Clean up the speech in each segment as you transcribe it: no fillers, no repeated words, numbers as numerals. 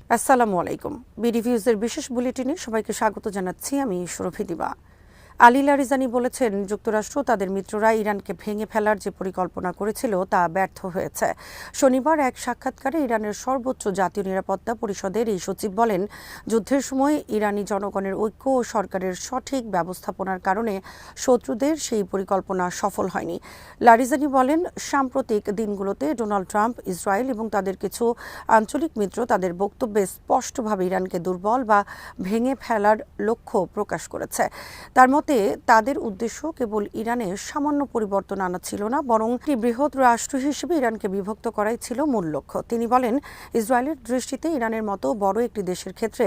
আসসালামু আলাইকুম। বিডিভিউজের বিশেষ বুলেটিনে সবাইকে স্বাগত জানাচ্ছি। আমি সুরভি দিবা। আলী লারিজানি বলেছেন, যুক্তরাষ্ট্র তাদের মিত্ররা ইরানকে ভেঙে ফেলার যে পরিকল্পনা করেছিল তা ব্যর্থ হয়েছে। শনিবার এক সাক্ষাৎকারে ইরানের সর্বোচ্চ জাতীয় নিরাপত্তা পরিষদের এই সচিব বলেন, যুদ্ধের সময় ইরানি জনগণের ঐক্য ও সরকারের সঠিক ব্যবস্থাপনার কারণে শত্রুদের সেই পরিকল্পনা সফল হয়নি। লারিজানি বলেন, সাম্প্রতিক দিনগুলোতে ডোনাল্ড ট্রাম্প, ইসরায়েল এবং তাদের কিছু আঞ্চলিক মিত্র তাদের বক্তব্যে স্পষ্টভাবে ইরানকে দুর্বল বা ভেঙে ফেলার লক্ষ্য প্রকাশ করেছে। তার মতে তাদের উদ্দেশ্য কেবল ইরানে সামান্য পরিবর্তন আনা ছিল না, বরং একটি বৃহৎ রাষ্ট্র হিসেবে ইরানকে বিভক্ত করাই ছিল মূল লক্ষ্য। তিনি বলেন, ইসরায়েলের দৃষ্টিতে ইরানের মতো বড় একটি দেশের ক্ষেত্রে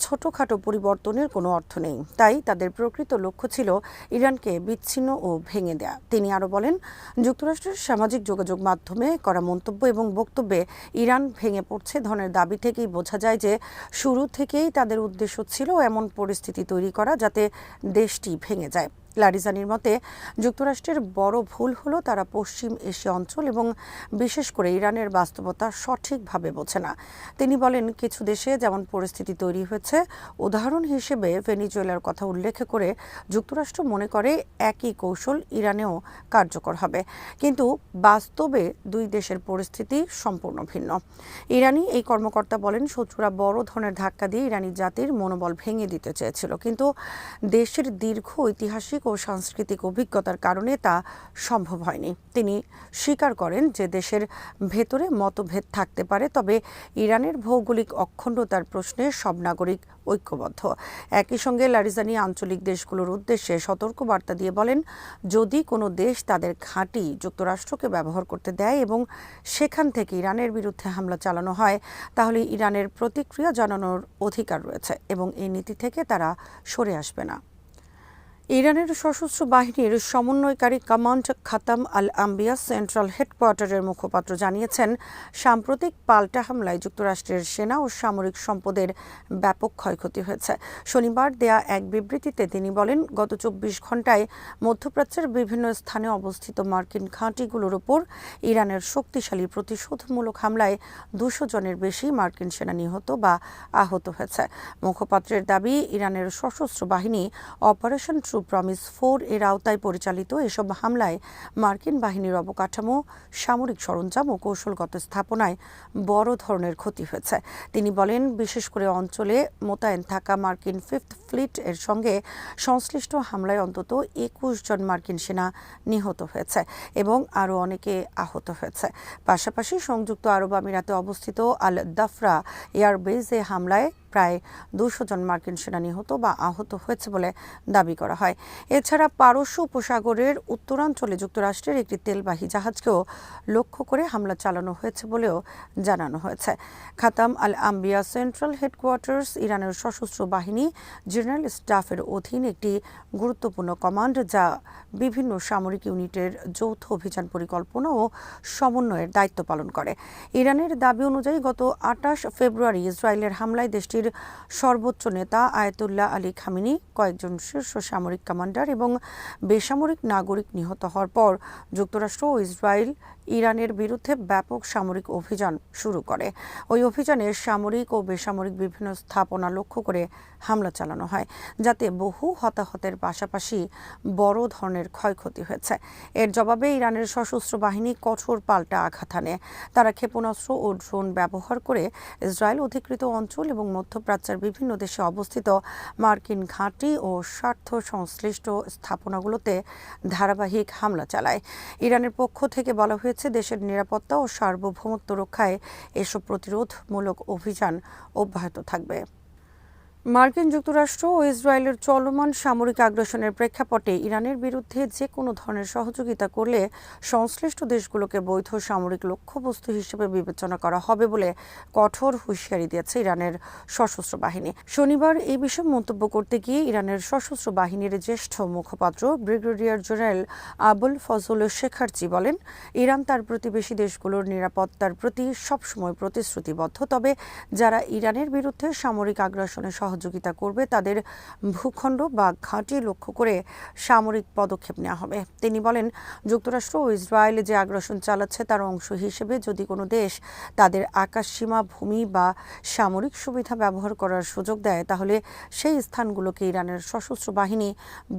ছোটখাটো পরিবর্তনের কোনো অর্থ নেই। তাই তাদের প্রকৃত লক্ষ্য ছিল ইরানকে বিচ্ছিন্ন ও ভেঙে দেয়া। তিনি আরও বলেন, যুক্তরাষ্ট্রের সামাজিক যোগাযোগ মাধ্যমে করা মন্তব্য এবং বক্তব্যে ইরান ভেঙে পড়ছে ধরনের দাবি থেকেই বোঝা যায় যে শুরু থেকেই তাদের উদ্দেশ্য ছিল এমন পরিস্থিতি তৈরি করা যাতে দেশটি ভেঙে যায়। লারিজানির মতে, যুক্তরাষ্ট্রের বড় ভুল হলো তারা পশ্চিম এশিয়া অঞ্চল এবং বিশেষ করে ইরানের বাস্তবতা সঠিকভাবে বোঝে না। তিনি বলেন, কিছু দেশে যেমন পরিস্থিতি তৈরি হয়েছে, উদাহরণ হিসেবে ভেনিজুয়েলার কথা উল্লেখ করে যুক্তরাষ্ট্র মনে করে একই কৌশল ইরানেও কার্যকর হবে। কিন্তু বাস্তবে দুই দেশের পরিস্থিতি সম্পূর্ণ ভিন্ন। ইরানি এই কর্মকর্তা বলেন, শত্রুরা বড় ধরনের ধাক্কা দিয়ে ইরানি জাতির মনোবল ভেঙে দিতে চেয়েছিল, কিন্তু দেশের দীর্ঘ ঐতিহাসিক ও সাংস্কৃতিক অভিজ্ঞতার কারণে তা সম্ভব হয়নি। তিনি স্বীকার করেন যে দেশের ভেতরে মতভেদ থাকতে পারে, তবে ইরানের ভৌগোলিক অখণ্ডতার প্রশ্নে সব নাগরিক ঐক্যবদ্ধ। একই সঙ্গে লারিজানি আঞ্চলিক দেশগুলোর উদ্দেশ্যে সতর্কবার্তা দিয়ে বলেন, যদি কোনো দেশ তাদের ঘাঁটি যুক্তরাষ্ট্রকে ব্যবহার করতে দেয় এবং সেখান থেকে ইরানের বিরুদ্ধে হামলা চালানো হয়, তাহলে ইরানের প্রতিক্রিয়া জানানোর অধিকার রয়েছে এবং এই নীতি থেকে তারা সরে আসবে না। ইরানের সশস্ত্র বাহিনীর সমন্বয়কারী কমান্ড খাতাম আল আম্বিয়া সেন্ট্রাল হেডকোয়ার্টারের মুখপাত্র জানিয়েছেন, সাম্প্রতিক পাল্টা হামলায় যুক্তরাষ্ট্রের সেনা ও সামরিক সম্পদের ব্যাপক ক্ষয়ক্ষতি হয়েছে। শনিবার দেয়া এক বিবৃতিতে তিনি বলেন, গত ২৪ ঘণ্টায় মধ্যপ্রাচ্যের বিভিন্ন স্থানে অবস্থিত মার্কিন ঘাঁটিগুলোর উপর ইরানের শক্তিশালী প্রতিশোধমূলক হামলায় ২০০ জনের বেশি মার্কিন সেনা নিহত বা আহত হয়েছে। মুখপাত্রের দাবি, ইরানের সশস্ত্র বাহিনী অপারেশন ট্রু প্রমিস 4 এর আওতায় পরিচালিত এসব হামলায় মার্কিন বাহিনীর অবকাঠামো, সামরিক সরঞ্জাম ও কৌশলগত স্থাপনায় বড় ধরনের ক্ষতি হয়েছে। তিনি বলেন, বিশেষ করে অঞ্চলে মোতায়েন থাকা মার্কিন 5th ফ্লিট এর সঙ্গে সংশ্লিষ্ট হামলায় অন্তত ২১ জন মার্কিন সেনা নিহত হয়েছে এবং আরও অনেকে আহত হয়েছে। পাশাপাশি সংযুক্ত আরব আমিরাতে অবস্থিত আল দাফরা এয়ারবেজে হামলায় প্রায় ২০০ জন মার্কিন সেনা নিহত বা আহত হয়েছে বলে দাবি করা হয়। এছাড়া পারস্য উপসাগরের উত্তরাঞ্চলে যুক্তরাষ্ট্রের একটি তেলবাহী জাহাজকেও লক্ষ্য করে হামলা চালানো হয়েছে বলেও জানানো হয়েছে। খাতাম আল আম্বিয়া সেন্ট্রাল হেডকোয়ার্টার্স ইরানের সশস্ত্র বাহিনী জেনারেল স্টাফের অধীন একটি গুরুত্বপূর্ণ কমান্ড, যা বিভিন্ন সামরিক ইউনিটের যৌথ অভিযান পরিকল্পনা ও সমন্বয়ের দায়িত্ব পালন করে। ইরানের দাবি অনুযায়ী গত ২৮ ফেব্রুয়ারি ইসরায়েলের হামলায় দেশটির সর্বোচ্চ নেতা আয়াতুল্লাহ আলী খামেনি, কয়েকজন শীর্ষ সামরিক কমান্ডার এবং বেসামরিক নাগরিক নিহত হওয়ার পর যুক্তরাষ্ট্র ও ইসরায়েল ইরানের বিরুদ্ধে ব্যাপক সামরিক অভিযান শুরু করে। ওই অভিযানে সামরিক ও বেসামরিক বিভিন্ন স্থাপনা লক্ষ্য করে হামলা চালানো হয়, যাতে বহু হতাহতের পাশাপাশি বড় ধরনের ক্ষয়ক্ষতি হয়েছে। এর জবাবে ইরানের সশস্ত্র বাহিনী কঠোর পাল্টা আঘাত হানে। তারা ক্ষেপণাস্ত্র ও ড্রোন ব্যবহার করে ইসরায়েল অধিকৃত অঞ্চল এবং মধ্যপ্রাচ্যের বিভিন্ন দেশে অবস্থিত মার্কিন ঘাঁটি ও স্বার্থ সংশ্লিষ্ট স্থাপনাগুলোতে ধারাবাহিক হামলা চালায়। ইরানের পক্ষ থেকে বলা হয়েছে, দেশের নিরাপত্তা ও সার্বভৌমত্ব রক্ষায় এসব প্রতিরোধমূলক অভিযান অব্যাহত থাকবে। মার্কিন যুক্তরাষ্ট্র ও ইসরায়েলের চলমান সামরিক আগ্রাসনের প্রেক্ষাপটে ইরানের বিরুদ্ধে যে কোনো ধরনের সহযোগিতা করলে সংশ্লিষ্ট দেশগুলোকে বৈধ সামরিক লক্ষ্যবস্তু হিসেবে বিবেচনা করা হবে বলে কঠোর হুঁশিয়ারি দিয়েছে ইরানের সশস্ত্র বাহিনী। শনিবার এই বিষয়ে মন্তব্য করতে গিয়ে ইরানের সশস্ত্র বাহিনীর জ্যেষ্ঠ মুখপাত্র ব্রিগেডিয়ার জেনারেল আবুল ফজল শেখারচি বলেন, ইরান তার প্রতিবেশী দেশগুলোর নিরাপত্তার প্রতি সবসময় প্রতিশ্রুতিবদ্ধ, তবে যারা ইরানের বিরুদ্ধে সামরিক আগ্রাসনে সহযোগিতা করবে তাদের ভূখণ্ড বা ঘাঁটি লক্ষ্য করে সামরিক পদক্ষেপ নেওয়া হবে। তিনি বলেন, যুক্তরাষ্ট্র ও ইসরায়েল যে আগ্রাসন চালাচ্ছে তার অংশ হিসেবে যদি কোনো দেশ তাদের আকাশসীমা, ভূমি বা সামরিক সুবিধা ব্যবহার করার সুযোগ দেয়, তাহলে সেই স্থানগুলোকে ইরানের সশস্ত্র বাহিনী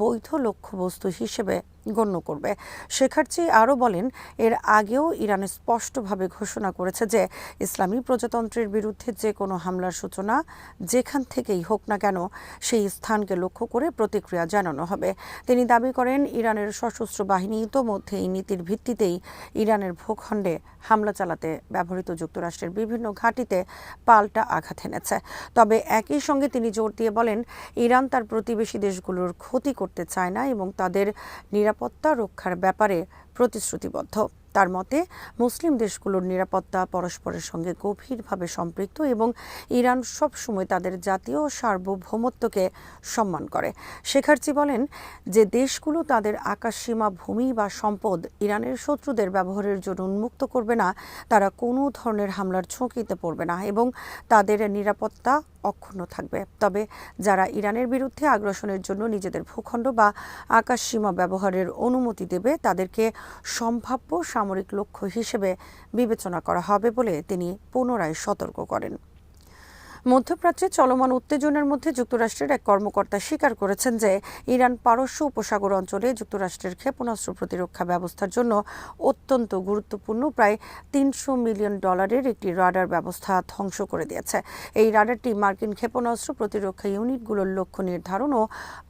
বৈধ লক্ষ্যবস্তু হিসেবে গণ্য করবে। শেখার্চি আরও বলেন, এর আগেও ইরান স্পষ্টভাবে ঘোষণা করেছে যে ইসলামী প্রজাতন্ত্রের বিরুদ্ধে যে কোনো হামলার সূচনা যেখান থেকেই হোক না কেন সেই স্থানকে লক্ষ্য করে প্রতিক্রিয়া জানানো হবে। তিনি দাবি করেন, ইরানের সশস্ত্র বাহিনী ইতোমধ্যে এই নীতির ভিত্তিতেই ইরানের ভূখণ্ডে হামলা চালাতে ব্যবহৃত যুক্তরাষ্ট্রের বিভিন্ন ঘাঁটিতে পাল্টা আঘাত এনেছে। তবে একই সঙ্গে তিনি জোর দিয়ে বলেন, ইরান তার প্রতিবেশী দেশগুলোর ক্ষতি করতে চায় না এবং তাদের নিরাপত্তা রক্ষার ব্যাপারে প্রতিশ্রুতিবদ্ধ। তার মতে, মুসলিম দেশগুলোর নিরাপত্তা পরস্পরের সঙ্গে গভীরভাবে সম্পৃক্ত এবং ইরান সবসময় তাদের জাতীয় সার্বভৌমত্বকে সম্মান করে। শেখার্চি বলেন, যে দেশগুলো তাদের আকাশসীমা, ভূমি বা সম্পদ ইরানের শত্রুদের ব্যবহারের জন্য উন্মুক্ত করবে না, তারা কোনো ধরনের হামলার ঝুঁকিতে পড়বে না এবং তাদের নিরাপত্তা অক্ষুণ্ণ থাকবে। তবে যারা ইরানের বিরুদ্ধে আগ্রাসনের জন্য নিজেদের ভূখণ্ড বা আকাশসীমা ব্যবহারের অনুমতি দেবে, তাদেরকে সম্ভাব্য সামরিক লক্ষ্য হিসেবে বিবেচনা করা হবে বলে তিনি পুনরায় সতর্ক করেন। মধ্যপ্রাচ্যে চলমান উত্তেজনার মধ্যে যুক্তরাষ্ট্রের এক কর্মকর্তা স্বীকার করেছেন যে ইরান পারস্য উপসাগর অঞ্চলে যুক্তরাষ্ট্রের ক্ষেপণাস্ত্র প্রতিরক্ষা ব্যবস্থার জন্য অত্যন্ত গুরুত্বপূর্ণ প্রায় $300 মিলিয়ন একটি রাডার ব্যবস্থা ধ্বংস করে দিয়েছে। এই রাডারটি মার্কিন ক্ষেপণাস্ত্র প্রতিরক্ষা ইউনিটগুলোর লক্ষ্য নির্ধারণ ও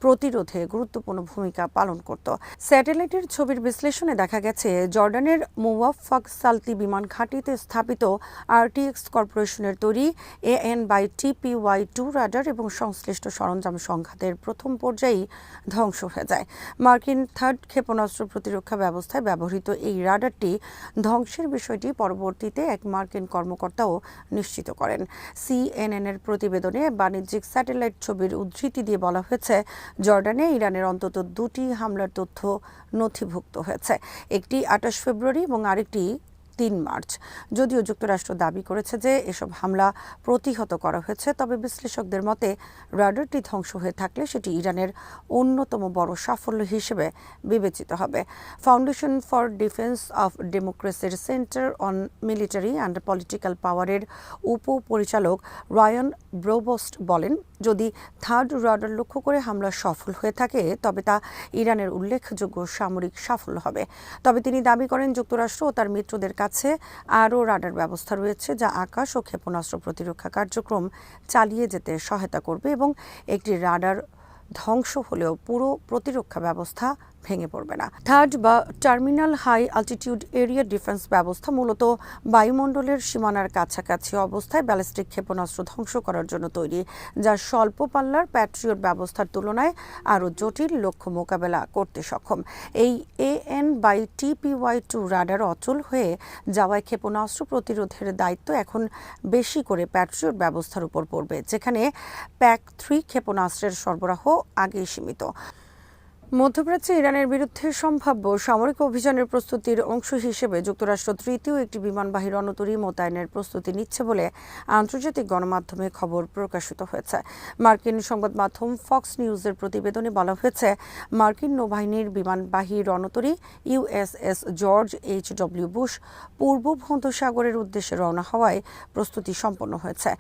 প্রতিরোধে গুরুত্বপূর্ণ ভূমিকা পালন করত। স্যাটেলাইটের ছবির বিশ্লেষণে দেখা গেছে, জর্ডানের মুওয়াফফাক সালতি বিমান ঘাঁটিতে স্থাপিত RTX কর্পোরেশনের তৈরি AN/TPY-2 রাডার এবং সংশ্লিষ্ট সরঞ্জাম সংঘাতের প্রথম পর্যায়েই ধ্বংস হয়ে যায়। মার্কিন থার্ড ক্ষেপণাস্ত্র প্রতিরক্ষা ব্যবস্থায় ব্যবহৃত এই রাডারটি ধ্বংসের বিষয়টি পরবর্তীতে এক মার্কিন কর্মকর্তাও নিশ্চিত করেন। CNN-এর প্রতিবেদনে বাণিজ্যিক স্যাটেলাইট ছবির উদ্ধৃতি দিয়ে বলা হয়েছে, জর্ডানে ইরানের অন্তত 2টি হামলার তথ্য নথিভুক্ত হয়েছে, একটি 28 ফেব্রুয়ারি এবং আরেকটি 3 মার্চ। যদিও যুক্তরাষ্ট্র দাবি করেছে যে এসব হামলা প্রতিহত করা হয়েছে, তবে বিশ্লেষকদের মতে রাডারটি ধ্বংস হয়ে থাকলে সেটি ইরানের অন্যতম বড় সাফল্য হিসেবে বিবেচিত হবে। ফাউন্ডেশন ফর ডিফেন্স অফ ডেমোক্রেসির centre on military and political পাওয়ারের উপপরিচালক রায়ান ব্রোবোস্ট বলেন, যদি থার্ড রাডার লক্ষ্য করে হামলা সফল হয়ে থাকে তবে তা ইরানের উল্লেখযোগ্য সামরিক সাফল্য হবে। তবে তিনি দাবি করেন, যুক্তরাষ্ট্র ও তার মিত্রদের কাছে আরও রাডার ব্যবস্থা রয়েছে যা আকাশ ও ক্ষেপণাস্ত্র প্রতিরক্ষা কার্যক্রম চালিয়ে যেতে সহায়তা করবে এবং একটি রাডার ধ্বংস হলেও পুরো প্রতিরক্ষা ব্যবস্থা ভেঙে পড়বে না। থার্ড বা terminal high altitude area defence ব্যবস্থা মূলত বায়ুমণ্ডলের সীমানার কাছাকাছি অবস্থায় ব্যালিস্টিক ক্ষেপণাস্ত্র ধ্বংস করার জন্য তৈরি, যা স্বল্প পাল্লার প্যাট্রিয়ট ব্যবস্থার তুলনায় আরও জটিল লক্ষ্য মোকাবেলা করতে সক্ষম। এই AN/TPY-2 রাডার অচল হয়ে যাওয়ায় ক্ষেপণাস্ত্র প্রতিরোধের দায়িত্ব এখন বেশি করে প্যাট্রিয়ট ব্যবস্থার উপর পড়বে, যেখানে PAC-3 ক্ষেপণাস্ত্রের সরবরাহ আগেই সীমিত। মধ্যপ্রাচ্যে ইরানের বিরুদ্ধে সম্ভাব্য সামরিক অভিযানের প্রস্তুতির অংশ হিসেবে যুক্তরাষ্ট্র তৃতীয় একটি বিমানবাহী রণতরী মোতায়েনের প্রস্তুতি নিচ্ছে বলে আন্তর্জাতিক গণমাধ্যমে খবর প্রকাশিত হয়েছে। মার্কিন সংবাদ মাধ্যম ফক্স নিউজের প্রতিবেদনে বলা হয়েছে, মার্কিন নৌবাহিনীর বিমানবাহী রণতরী USS জর্জ H.W. বুশ পূর্ব ভূমধ্যসাগরের উদ্দেশ্যে রওনা হওয়ায় প্রস্তুতি সম্পন্ন হয়েছে।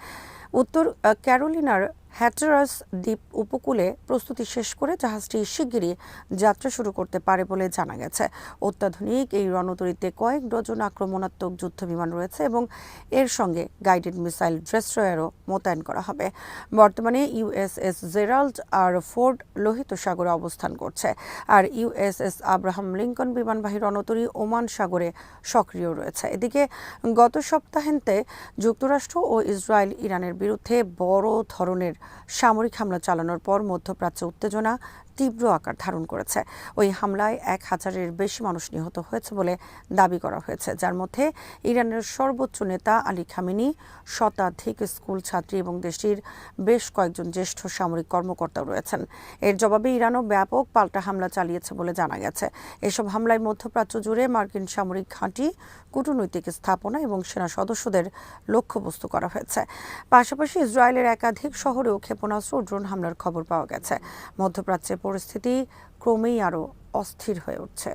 উত্তর ক্যারোলিনার হ্যাটারাস দ্বীপ উপকূলে প্রস্তুতি শেষ করে জাহাজটি শিগগিরই যাত্রা শুরু করতে পারে বলে জানা গেছে। অত্যাধুনিক এই রণতরীতে কয়েক ডজন আক্রমণাত্মক যুদ্ধবিমান রয়েছে এবং এর সঙ্গে গাইডেড মিসাইল ডেস্ট্রয়ারও মোতায়েন করা হবে। বর্তমানে USS জেরাল্ড আর ফোর্ড লোহিত সাগরে অবস্থান করছে, আর USS আব্রাহাম লিঙ্কন বিমানবাহী রণতরী ওমান সাগরে সক্রিয় রয়েছে। এদিকে গত সপ্তাহান্তে যুক্তরাষ্ট্র ও ইসরায়েল ইরানের বিরুদ্ধে বড় ধরনের সামরিক হামলা চালানোর পর মধ্যপ্রাচ্যে উত্তেজনা তীব্র আকার ধারণ করেছে। ওই হামলায় 1000-এর বেশি মানুষ নিহত হয়েছে বলে দাবি করা হয়েছে, যার মধ্যে ইরানের সর্বোচ্চ নেতা আলী খামেনি, শতাধিক স্কুল ছাত্রী এবং দেশটির বেশ কয়েকজন জ্যেষ্ঠ সামরিক কর্মকর্তাও রয়েছেন। এর জবাবে ইরানও ব্যাপক পাল্টা হামলা চালিয়েছে বলে জানা গেছে। এসব হামলায় মধ্যপ্রাচ্য জুড়ে মার্কিন সামরিক ঘাঁটি, কূটনৈতিক স্থাপনা এবং সেনা সদস্যদের লক্ষ্যবস্তু করা হয়েছে। পাশাপাশি ইসরায়েলের একাধিক শহরেও ক্ষেপণাস্ত্র ও ড্রোন হামলার খবর পাওয়া গেছে। মধ্যপ্রাচ্যে পরিস্থিতি ক্রমেই আরও অস্থির হয়ে উঠছে।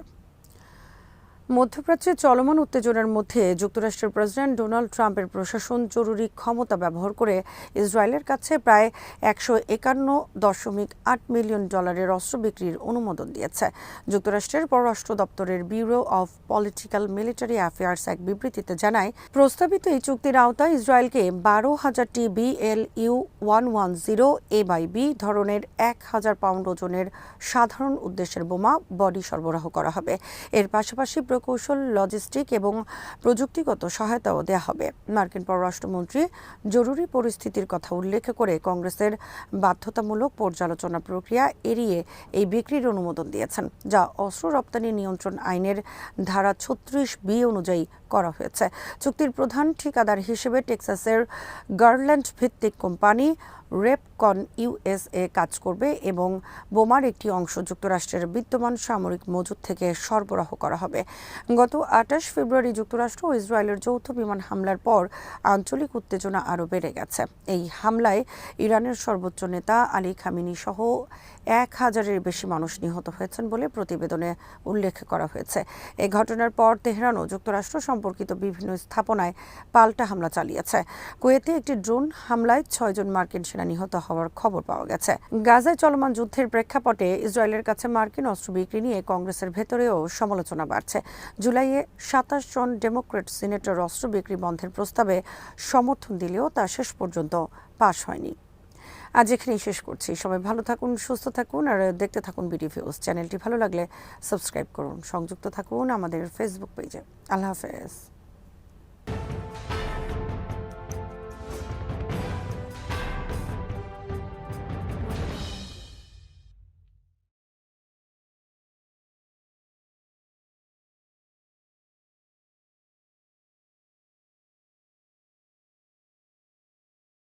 মধ্যপ্রাচ্যে চলমান উত্তেজনার মধ্যে যুক্তরাষ্ট্রের প্রেসিডেন্ট ডোনাল্ড ট্রাম্পের প্রশাসন জরুরি ক্ষমতা ব্যবহার করে ইসরায়েলের কাছে প্রায় $151.8 মিলিয়ন অস্ত্র বিক্রির অনুমোদন দিয়েছে। যুক্তরাষ্ট্রের পররাষ্ট্র দপ্তরের bureau of political military affairs এক বিবৃতিতে জানায়, প্রস্তাবিত এই চুক্তির আওতায় ইসরায়েলকে 12,000টি BLU-110A/B ধরনের 1,000 পাউন্ড ওজনের সাধারণ উদ্দেশ্যের বোমা বডি সরবরাহ করা হবে। এর পাশাপাশি প্রকৌশল, লজিস্টিক এবং প্রযুক্তিগত সহায়তাও দেওয়া হবে। মার্কিন পররাষ্ট্রমন্ত্রী জরুরি পরিস্থিতির কথা উল্লেখ করে কংগ্রেসের বাধ্যতামূলক পর্যালোচনা প্রক্রিয়া এড়িয়ে এই বিক্রির অনুমোদন দিয়েছেন, যা অস্ত্র রপ্তানি নিয়ন্ত্রণ আইনের ধারা 36B অনুযায়ী করা হয়েছে। চুক্তির প্রধান ঠিকাদার হিসেবে টেক্সাসের গার্ল্যান্ড ভিত্তিক কোম্পানি রেপকন USA কাজ করবে এবং বোমার একটি অংশ যুক্তরাষ্ট্রের বিদ্যমান সামরিক মজুদ থেকে সরবরাহ করা হবে। গত 28 ফেব্রুয়ারি যুক্তরাষ্ট্র ও ইসরায়েলের যৌথ বিমান হামলার পর আঞ্চলিক উত্তেজনা আরও বেড়ে গেছে। এই হামলায় ইরানের সর্বোচ্চ নেতা আলী খামেনি সহ 1000-এর বেশি মানুষ নিহত হয়েছেন বলে প্রতিবেদনে উল্লেখ করা হয়েছে। এই ঘটনার পর তেহরানও যুক্তরাষ্ট্র সম্পর্কিত বিভিন্ন স্থাপনায় পাল্টা হামলা চালিয়েছে। কুয়েতে একটি ড্রোন হামলায় 6 জন মার্কিন সেনা নিহত হওয়ার খবর পাওয়া গেছে। গাজায় চলমান যুদ্ধের প্রেক্ষাপটে ইসরায়েলের কাছে মার্কিন অস্ত্র বিক্রি নিয়ে কংগ্রেসের ভেতরেও সমালোচনা বাড়ছে। জুলাইয়ে 27 জন ডেমোক্র্যাট সিনেটর অস্ত্র বিক্রি বন্ধের প্রস্তাবে সমর্থন দিলেও তা শেষ পর্যন্ত পাশ হয়নি। আজ এখানেই শেষ করছি। সবাই ভালো থাকুন, সুস্থ থাকুন আর দেখতে থাকুন বিডিভিউজ। চ্যানেলটি ভালো লাগলে সাবস্ক্রাইব করুন, সংযুক্ত থাকুন আমাদের ফেসবুক পেজে। আল্লাহ হাফেজ।